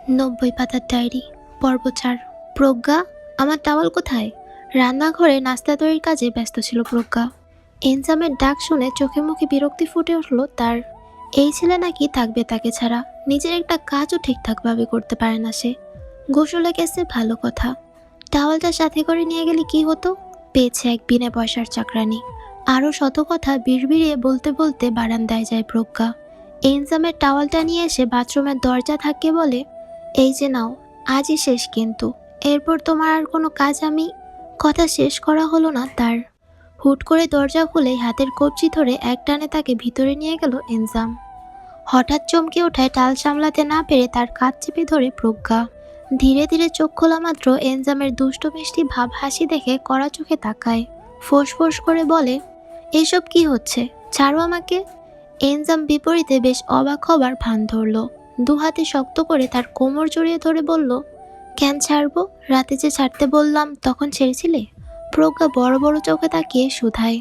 90 পাতার ডায়েরি পর্ব 4। প্রজ্ঞা, আমার টাওয়াল কোথায়? রান্নাঘরে নাস্তা তৈরির কাজে ব্যস্ত ছিল প্রজ্ঞা। এনজামের ডাক শুনে চোখে মুখে বিরক্তি ফুটে উঠল তার। এই ছেলে নাকি থাকবে তাকে ছাড়া, নিজের একটা কাজও ঠিকঠাকভাবে করতে পারে না সে। গোসলে গেছে ভালো কথা, টাওয়ালটা সাথে করে নিয়ে গেলে কি হতো? পেয়েছে এক বিনা পয়সার চাকরানি। আরও শত কথা বিড়বিড়িয়ে বলতে বলতে বারান্দায় যায় প্রজ্ঞা। এনজামের টাওয়ালটা নিয়ে এসে বাথরুমের দরজা থাকে বলে, এই যে নাও, আজই শেষ কিন্তু, এরপর তোমার আর কোনো কাজ আমি। কথা শেষ করা হলো না তার। হুট করে দরজা খুলে হাতের কবজি ধরে এক টানে তাকে ভিতরে নিয়ে গেল এনজাম। হঠাৎ চমকে ওঠায় টাল সামলাতে না পেরে তার কাঁধ চেপে ধরে প্রজ্ঞা। ধীরে ধীরে চোখ খোলা মাত্র এনজামের দুষ্ট মিষ্টি ভাব হাসি দেখে কড়া চোখে তাকায়। ফোঁস করে বলে, এসব কি হচ্ছে, ছাড়ো আমাকে। এনজাম বিপরীতে বেশ অবাক হবার ভান ধরল। দুহাতে শক্ত করে তার কোমর জড়িয়ে ধরে বলল, কেন ছাড়বো? রাতে যে ছাড়তে বললাম তখন ছেড়েছিলে? প্রজ্ঞা বড় বড় চোখে তাকিয়ে শুধায়,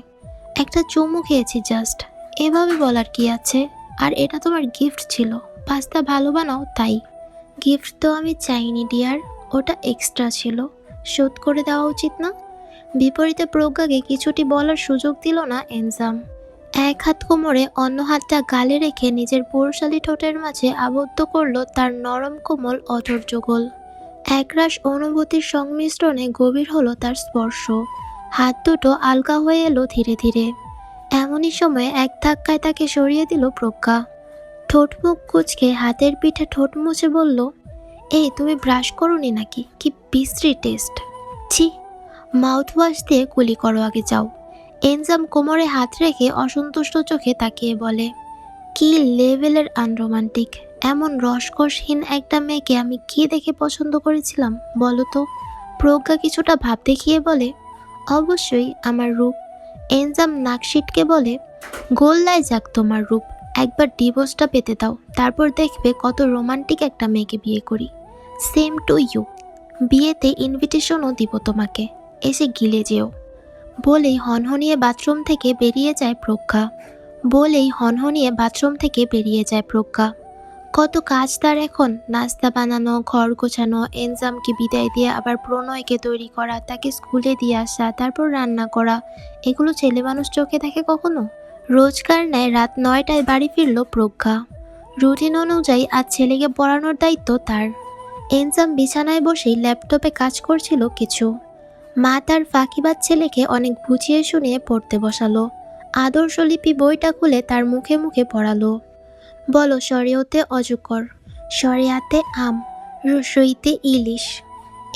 একটা চুমু খেয়েছি জাস্ট, এভাবে বলার কি আছে? আর এটা তোমার গিফট ছিল, পাস্তা ভালো বানাও তাই। গিফট তো আমি চাইনি ডিয়ার, ওটা এক্সট্রা ছিল, শোধ করে দেওয়া উচিত না? বিপরীতে প্রজ্ঞাকে কিছুটি বলার সুযোগ দিল না এনজাম। এক হাত কোমরে অন্য হাতটা গালে রেখে নিজের পুরুষালী ঠোঁটের মাঝে আবদ্ধ করল তার নরম কোমল অধর যুগল। একরাশ অনুভূতির সংমিশ্রণে গভীর হলো তার স্পর্শ। হাত দুটো আলগা হয়ে এলো ধীরে ধীরে। এমনই সময় এক ধাক্কায় তাকে সরিয়ে দিল প্রজ্ঞা। ঠোঁট মুখ কুঁচকে হাতের পিঠে ঠোঁট মুছে বলল, এই তুমি ব্রাশ করোনি নাকি? কি বিশ্রী টেস্ট, ছি। মাউথ ওয়াশ দিয়ে কুলি করো আগে যাও। এনজাম কোমরে হাত রেখে অসন্তুষ্ট চোখে তাকিয়ে বলে, কি লেভেলের আনরোমান্টিক! এমন রসকসহীন একটা মেয়েকে আমি কি দেখে পছন্দ করেছিলাম বলো তো? প্রজ্ঞা কিছুটা ভাব দেখিয়ে বলে, অবশ্যই আমার রূপ। এনজাম নাক সিটকে বলে, গোল্লায় যাক তোমার রূপ, একবার ডিভোর্সটা পেতে দাও, তারপর দেখবে কত রোমান্টিক একটা মেয়েকে বিয়ে করি। সেম টু ইউ, বিয়েতে ইনভিটেশনও দিব তোমাকে, এসে গিলে যেও। বলেই হনহনিয়ে বাথরুম থেকে বেরিয়ে যায় প্রজ্ঞা। কত কাজ তার এখন, নাস্তা বানানো, ঘর গোছানো, এনজামকে বিদায় দিয়ে আবার প্রণয়কে তৈরি করা, তাকে স্কুলে দিয়ে আসা, তারপর রান্না করা। এগুলো ছেলে মানুষ চোখে দেখে কখনো? রোজকার ন্যায় রাত 9টায় বাড়ি ফিরল প্রজ্ঞা। রুটিন অনুযায়ী আজ ছেলেকে পড়ানোর দায়িত্ব তার। এনজাম বিছানায় বসেই ল্যাপটপে কাজ করছিল কিছু। মা তার ফাঁকিবাজ ছেলেকে অনেক বুঝিয়ে শুনিয়ে পড়তে বসালো। আদর্শলিপি বইটা খুলে তার মুখে মুখে পড়ালো। বলো শরিয়তে অজগর, শরিয়াতে আম, রসইতে ইলিশ।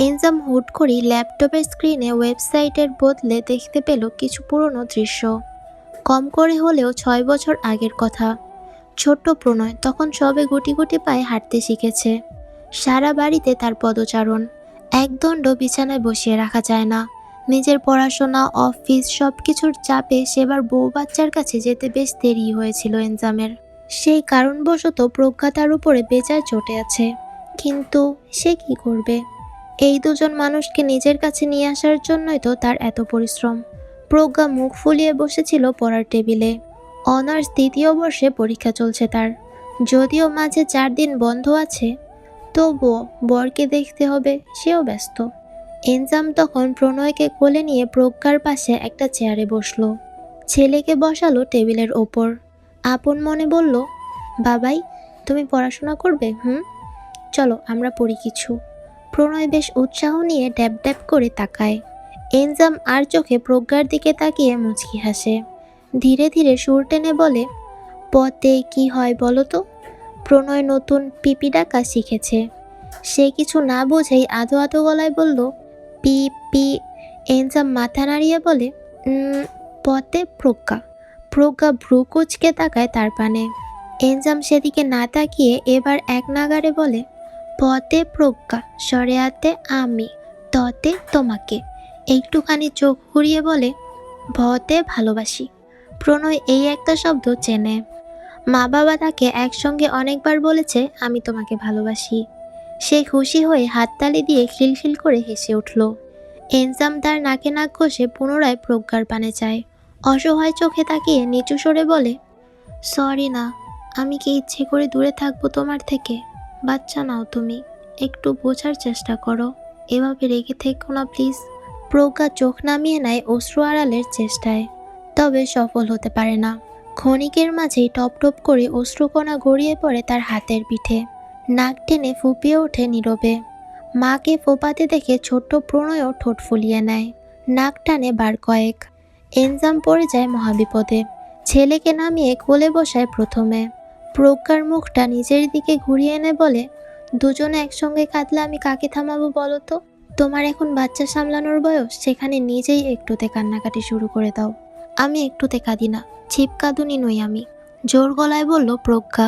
এনজাম হুট করেই ল্যাপটপের স্ক্রিনে ওয়েবসাইটের বদলে দেখতে পেল কিছু পুরনো দৃশ্য। কম করে হলেও 6 বছর আগের কথা। ছোট্ট প্রণয় তখন সবে গুটি গুটি পায়ে হাঁটতে শিখেছে। সারা বাড়িতে তার পদচারণ, একদণ্ড বিছানায় বসিয়ে রাখা যায় না। নিজের পড়াশোনা, অফিস সবকিছুর চাপে সেবার বউ বাচ্চার কাছে যেতে বেশ দেরি হয়েছিল এনজামের। সেই কারণবশত প্রজ্ঞা তার উপরে বেজায় চটে আছে, কিন্তু সে কি করবে? এই দুজন মানুষকে নিজের কাছে নিয়ে আসার জন্যই তো তার এত পরিশ্রম। প্রজ্ঞা মুখ ফুলিয়ে বসেছিল পড়ার টেবিলে। অনার্স 2য় বর্ষে পরীক্ষা চলছে তার। যদিও মাঝে 4 দিন বন্ধ আছে, তবুও বরকে দেখতে হবে, সেও ব্যস্ত। এনজাম তখন প্রণয়কে কোলে নিয়ে প্রজ্ঞার পাশে একটা চেয়ারে বসলো। ছেলেকে বসালো টেবিলের ওপর। আপন মনে বলল, বাবাই, তুমি পড়াশোনা করবে? চলো আমরা পড়ি কিছু। প্রণয় বেশ উৎসাহ নিয়ে ড্যাব ড্যাব করে তাকায়। এনজাম আর চোখে প্রজ্ঞার দিকে তাকিয়ে মুচকি হাসে। ধীরে ধীরে সুর টেনে বলে, পতে কি হয় বলো তো? প্রণয় নতুন পিপি ডাকা শিখেছে। সে কিছু না বুঝেই আধো আধো গলায় বলল, পি পি। এনজাম মাথা নাড়িয়ে বলে, পতে প্রজ্ঞা। প্রজ্ঞা ভ্রু কুচকে তাকায় তার পানে। এনজাম সেদিকে না তাকিয়ে এবার এক নাগাড়ে বলে, পতে প্রজ্ঞা, শরিয়াতে আমি, ততে তোমাকে। একটুখানি চোখ ঘুরিয়ে বলে, ভতে ভালোবাসি। প্রণয় এই একটা শব্দ চেনে। মা বাবা তাকে একসঙ্গে অনেকবার বলেছে, আমি তোমাকে ভালোবাসি। সে খুশি হয়ে হাততালি দিয়ে খিলখিল করে হেসে উঠল। এনজাম তার নাকে নাক ঘষে পুনরায় প্রজ্ঞার পানে চায়। অসহায় চোখে তাকিয়ে নিচু স্বরে বলে, সরি না, আমি কি ইচ্ছে করে দূরে থাকবো তোমার থেকে? বাচ্চা নাও তুমি, একটু বোঝার চেষ্টা করো, এভাবে রেগে থেকো না প্লিজ। প্রজ্ঞা চোখ নামিয়ে নেয় অশ্রু আড়ালের চেষ্টায়, তবে সফল হতে পারে না। ক্ষণিকের মাঝেই টপ টপ করে অশ্রুকণা গড়িয়ে পড়ে তার হাতের পিঠে। নাক টেনে ফুপিয়ে ওঠে নীরবে। মাকে ফোপাতে দেখে ছোট্ট প্রণয়ও ঠোঁট ফুলিয়ে নেয়। নাক টানে বার কয়েক। এনজাম পড়ে যায় মহাবিপদে। ছেলেকে নামিয়ে কোলে বসায় প্রথমে। প্রজ্ঞার মুখটা নিজের দিকে ঘুরিয়ে এনে বলে, দুজনে একসঙ্গে কাঁদলে আমি কাকে থামাবো বলো তো? তোমার এখন বাচ্চা সামলানোর বয়স, সেখানে নিজেই একটুতে কান্নাকাটি শুরু করে দাও। আমি একটুতে কাঁদি না, ছিপ কাঁদুনি নই আমি, জোর গলায় বলল প্রজ্ঞা।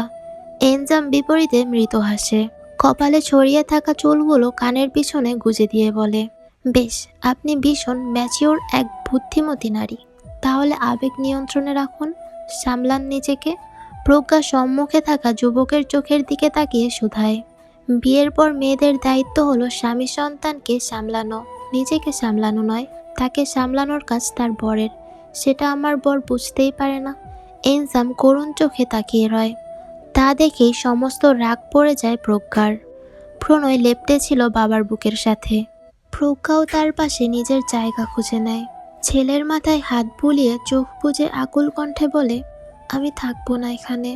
এনজাম বিপরীতে মৃত হাসে। কপালে ছড়িয়ে থাকা চুলগুলো কানের পিছনে গুজে দিয়ে বলে, বেশ, আপনি ভীষণ ম্যাচিওর এক বুদ্ধিমতী নারী। তাহলে আবেগ নিয়ন্ত্রণে রাখুন, সামলান নিজেকে। প্রজ্ঞা সম্মুখে থাকা যুবকের চোখের দিকে তাকিয়ে শুধায়, বিয়ের পর মেয়েদের দায়িত্ব হলো স্বামী সন্তানকে সামলানো, নিজেকে সামলানো নয়। তাকে সামলানোর কাজ তার বরের, সেটা আমার বর বুঝতেই পারে না। এনজাম করুণ চোখে তাকিয়ে রয়। তা দেখেই সমস্ত রাগ পড়ে যায় প্রজ্ঞার। প্রণয় লেপ্টে ছিল বাবার বুকের সাথে। প্রজ্ঞাও তার পাশে নিজের জায়গা খুঁজে নেয়। ছেলের মাথায় হাত বুলিয়ে চোখ বুজে আকুল কণ্ঠে বলে, আমি থাকবো না এখানে।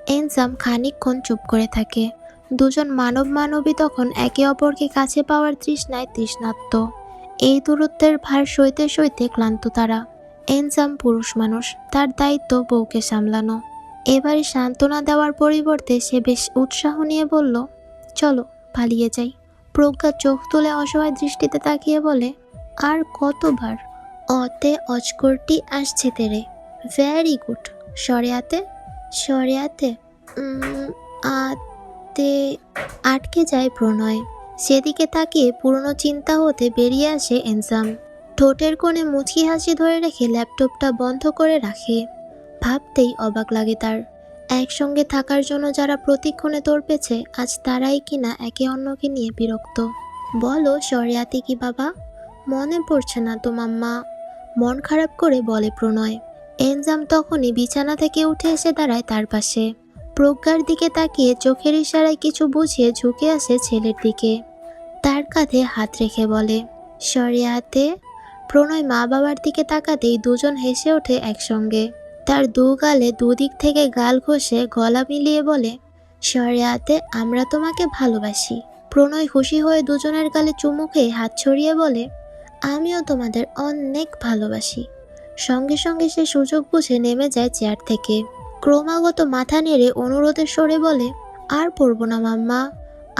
এনজাম খানিকক্ষণ চুপ করে থাকে। দুজন মানবী তখন একে অপরকে কাছে পাওয়ার তৃষ্ণায় তৃষ্ণার্ত। এই দূরত্বের ভার সইতে সইতে ক্লান্ত তারা। এনজাম পুরুষ মানুষ, তার দায়িত্ব বউকে সামলানো। এবারে সান্ত্বনা দেওয়ার পরিবর্তে সে বেশ উৎসাহ নিয়ে বলল, চলো পালিয়ে যাই। প্রজ্ঞা চোখ তুলে অসহায় দৃষ্টিতে তাকিয়ে বলে, আর কতবার? অতে অজগরটি আসছে তেরে। Very good. সরেয়াতে সরেয়াতে আতে। আটকে যায় প্রণয়। সেদিকে তাকিয়ে পুরনো চিন্তা হতে বেরিয়ে আসে এনজাম। ঠোঁটের কোণে মুচকি হাসি ধরে রেখে ল্যাপটপটা বন্ধ করে রাখে। ভাবতেই অবাক লাগে তার, একসঙ্গে থাকার জন্য যারা প্রতিক্ষণে তোড়পেছে, আজ তারাই কিনা একে অন্যকে নিয়ে বিরক্ত। বলো সরিয়াতে কি বাবা? মনে পড়ছে না তো মাম্মা, মন খারাপ করে বলে প্রণয়। এনজাম তখনই বিছানা থেকে উঠে এসে দাঁড়ায় তার পাশে। প্রজ্ঞার দিকে তাকিয়ে চোখের ইশারায় কিছু বুঝিয়ে ঝুঁকে আসে ছেলের দিকে। তার কাঁধে হাত রেখে বলে, সরিয়াতে। প্রণয় মা বাবার দিকে তাকাতেই দুজন হেসে ওঠে একসঙ্গে। তার দু গালে দুদিক থেকে গাল ঘষে গলা মিলিয়ে বলে, সরিয়াতে, আমরা তোমাকে ভালোবাসি। প্রণয় খুশি হয়ে দুজনের গালে চুমু খেয়ে হাত ছড়িয়ে বলে, আমিও তোমাদের অনেক ভালোবাসি। সঙ্গে সঙ্গে সে সুযোগ বুঝে নেমে যায় চেয়ার থেকে। ক্রমাগত মাথা নেড়ে অনুরোধের স্বরে বলে, আর পড়বো না মাম্মা,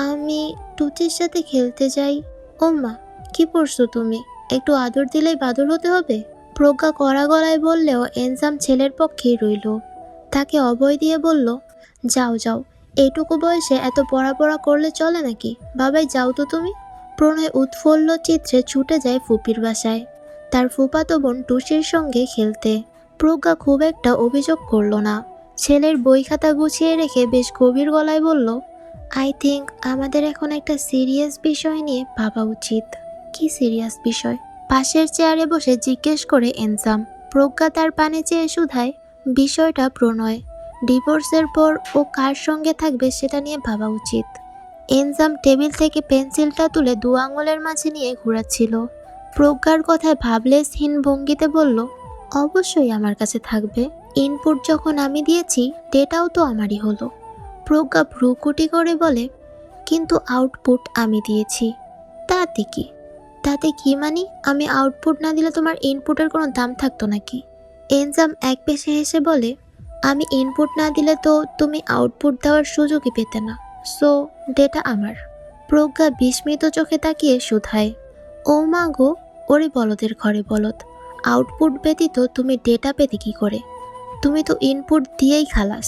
আমি টুচির সাথে খেলতে যাই। ও মা, কি পড়ছো তুমি? একটু আদর দিলেই বাদর হতে হবে? প্রজ্ঞা কড়া গলায় বললেও এনজাম ছেলের পক্ষেই রইল। তাকে অভয় দিয়ে বলল, যাও যাও, এইটুকু বয়সে এত পড়া করলে চলে নাকি? বাবাই যাও তো তুমি। প্রণয় উৎফুল্ল চিত্রে ছুটে যায় ফুপির বাসায়, তার ফুফাতো বোন টুসির সঙ্গে খেলতে। প্রজ্ঞা খুব একটা অভিযোগ করল না। ছেলের বই খাতা গুছিয়ে রেখে বেশ গভীর গলায় বলল, আই থিঙ্ক আমাদের এখন একটা সিরিয়াস বিষয় নিয়ে ভাবা উচিত। কি সিরিয়াস বিষয়? পাশের চেয়ারে বসে জিজ্ঞেস করে এনজাম। প্রজ্ঞা তার পানে চেয়ে শুধায়, বিষয়টা প্রণয়। ডিভোর্সের পর ও কার সঙ্গে থাকবে সেটা নিয়ে ভাবা উচিত। এনজাম টেবিল থেকে পেন্সিলটা তুলে দু আঙুলের মাঝে নিয়ে ঘোরাচ্ছিল। প্রজ্ঞার কথায় ভাবলেশহীন ভঙ্গিতে বলল, অবশ্যই আমার কাছে থাকবে। ইনপুট যখন আমি দিয়েছি, ডেটাও তো আমারই হলো। প্রজ্ঞা ভ্রুকুটি করে বলে, কিন্তু আউটপুট আমি দিয়েছি। তাতে কি? তাতে কি মানি? আমি আউটপুট না দিলে তোমার ইনপুটের কোনো দাম থাকতো নাকি? এনজাম এক পেশে হেসে বলে, আমি ইনপুট না দিলে তো তুমি আউটপুট দেওয়ার সুযোগই পেতে না, সো ডেটা আমার। প্রজ্ঞা বিস্মিত চোখে তাকিয়ে শুধায়, ও মা গো, ওরে বলদের ঘরে বলদ, আউটপুট ব্যতীত তুমি ডেটা পেতে কি করে? তুমি তো ইনপুট দিয়েই খালাস।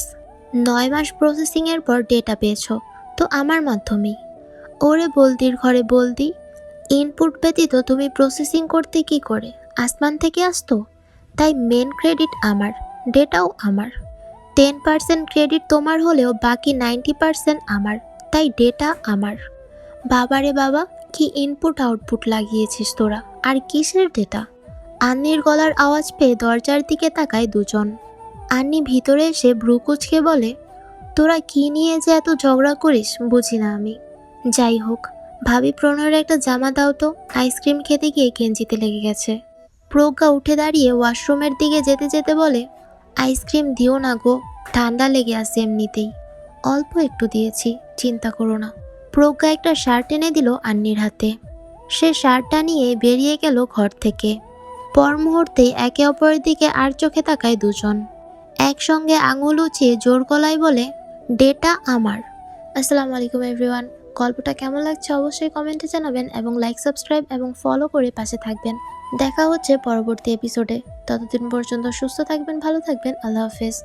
9 মাস প্রসেসিংয়ের পর ডেটা পেয়েছ, তো আমার মাধ্যমেই। ওরে বলদির ঘরে বলদি, ইনপুট ব্যতীত তুমি প্রসেসিং করতে কি করে? আসমান থেকে আসতো? তাই মেন ক্রেডিট আমার, ডেটাও আমার। 10% ক্রেডিট তোমার হলেও বাকি 90% আমার, তাই ডেটা আমার। বাবারে বাবা, কি ইনপুট আউটপুট লাগিয়েছিস তোরা, আর কিসের ডেটা? আন্নির গলার আওয়াজ পেয়ে দরজার দিকে তাকায় দুজন। আন্নি ভিতরে এসে ভ্রু কুঁচকে বলে, তোরা কি নিয়ে যে এত ঝগড়া করিস বুঝি না আমি। যাই হোক, ভাবি প্রণয়ের একটা জামা দাও তো, আইসক্রিম খেতে গিয়ে গেঞ্জিতে লেগে গেছে। প্রজ্ঞা উঠে দাঁড়িয়ে ওয়াশরুমের দিকে যেতে যেতে বলে, আইসক্রিম দিও না গো, ঠান্ডা লেগে আছে এমনিতেই। অল্প একটু দিয়েছি, চিন্তা করো না। প্রজ্ঞা একটা শার্ট এনে দিল আন্নির হাতে। সে শার্টটা নিয়ে বেরিয়ে গেল ঘর থেকে। পর মুহূর্তেই একে অপরের দিকে আর চোখে তাকায় দুজন। একসঙ্গে আঙুল উঁচিয়ে জোর গলায় বলে, ডেটা আমার। আসসালামু আলাইকুম এভরিওয়ান। গল্পটা কেমন লাগছে অবশ্যই কমেন্টে জানাবেন এবং লাইক, সাবস্ক্রাইব এবং ফলো করে পাশে থাকবেন। দেখা হচ্ছে পরবর্তী এপিসোডে। ততদিন পর্যন্ত সুস্থ থাকবেন, ভালো থাকবেন। আল্লাহ হাফেজ।